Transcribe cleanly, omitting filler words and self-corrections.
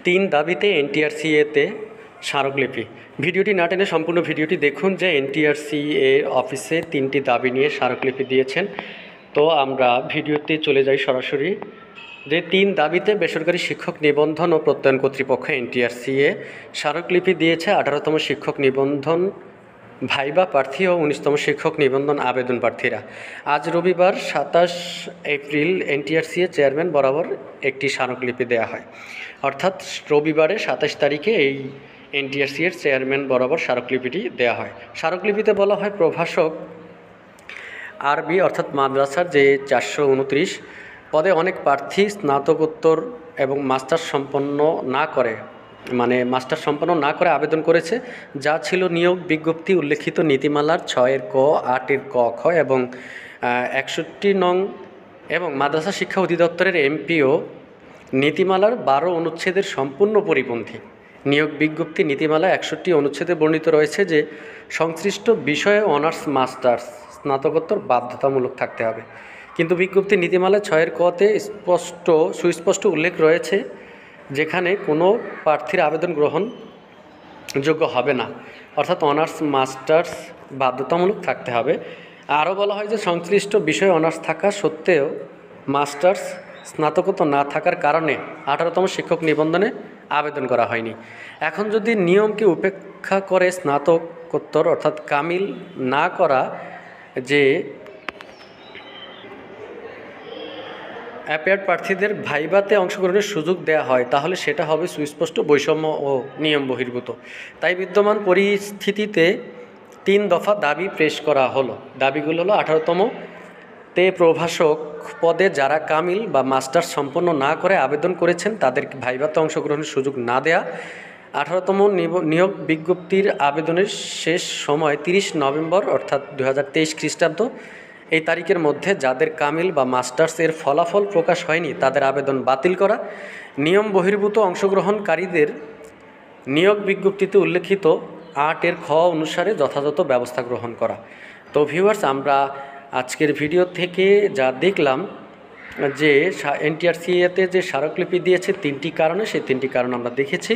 তিন দাবিতে এনটিআরসিএতে স্মারকলিপি। ভিডিওটি না টেনে সম্পূর্ণ ভিডিওটি দেখুন যে এনটিআরসিএ অফিসে তিনটি দাবি নিয়ে স্মারকলিপি দিয়েছেন। তো আমরা ভিডিওতে চলে যাই সরাসরি। যে তিন দাবিতে বেসরকারি শিক্ষক নিবন্ধন ও প্রত্যয়ন কর্তৃপক্ষ এনটিআরসিএ স্মারকলিপি দিয়েছে 18তম শিক্ষক নিবন্ধন ভাইবা প্রার্থী ও 19তম শিক্ষক নিবন্ধন আবেদন প্রার্থীরা। আজ রবিবার 27 এপ্রিল এনটিআরসিএ চেয়ারম্যান বরাবর একটি স্মারকলিপি দেওয়া হয়। অর্থাৎ রবিবারে 27 তারিখে এই এনটিআরসিএর চেয়ারম্যান বরাবর স্মারকলিপিটি দেওয়া হয়। স্মারকলিপিতে বলা হয়, প্রভাষক আরবি অর্থাৎ মাদ্রাসার যে 429 পদে অনেক প্রার্থী স্নাতকোত্তর এবং মাস্টার্স সম্পন্ন না করে আবেদন করেছে, যা ছিল নিয়োগ বিজ্ঞপ্তি উল্লেখিত নীতিমালার 6-এর ক, 8-এর ক, খ এবং 61 নং এবং মাদ্রাসা শিক্ষা অধিদপ্তরের এমপিও নীতিমালার 12 অনুচ্ছেদের সম্পূর্ণ পরিপন্থী। নিয়োগ বিজ্ঞপ্তি নীতিমালা 61 অনুচ্ছেদে বর্ণিত রয়েছে যে সংশ্লিষ্ট বিষয়ে অনার্স মাস্টার্স স্নাতকোত্তর বাধ্যতামূলক থাকতে হবে, কিন্তু বিজ্ঞপ্তি নীতিমালায় 6-এর কতে সুস্পষ্ট উল্লেখ রয়েছে যেখানে কোনো প্রার্থীর আবেদন গ্রহণযোগ্য হবে না, অর্থাৎ অনার্স মাস্টার্স বাধ্যতামূলক থাকতে হবে। আরও বলা হয় যে সংশ্লিষ্ট বিষয়ে অনার্স থাকা সত্ত্বেও মাস্টার্স স্নাতকোত্তর না থাকার কারণে 18তম শিক্ষক নিবন্ধনে আবেদন করা হয়নি। এখন যদি নিয়মকে উপেক্ষা করে স্নাতকোত্তর অর্থাৎ কামিল না করা যে অ্যাপিয়ার্ড প্রার্থীদের ভাইভাতে অংশগ্রহণের সুযোগ দেওয়া হয়, তাহলে সেটা হবে সুস্পষ্ট বৈষম্য ও নিয়ম বহির্ভূত। তাই বিদ্যমান পরিস্থিতিতে 3 দফা দাবি পেশ করা হলো। দাবিগুলো হলো 18তম প্রভাষক পদে যারা কামিল বা মাস্টার্স সম্পন্ন না করে আবেদন করেছেন তাদেরকে ভাইভাতে অংশগ্রহণের সুযোগ না দেয়া, 18তম নিয়োগ বিজ্ঞপ্তির আবেদনের শেষ সময় 30 নভেম্বর অর্থাৎ 2023 খ্রিস্টাব্দ এই তারিখের মধ্যে যাদের কামিল বা মাস্টার্সের ফলাফল প্রকাশ হয়নি তাদের আবেদন বাতিল করা, নিয়ম বহির্ভূত অংশগ্রহণকারীদের নিয়োগ বিজ্ঞপ্তিতে উল্লেখিত 8-এর খ অনুসারে যথাযথ ব্যবস্থা গ্রহণ করা। তো ভিউয়ার্স, আমরা আজকের ভিডিও থেকে যা দেখলাম যে এনটিআরসিএতে যে স্মারকলিপি দিয়েছে 3টি কারণে, সেই 3টি কারণ আমরা দেখেছি।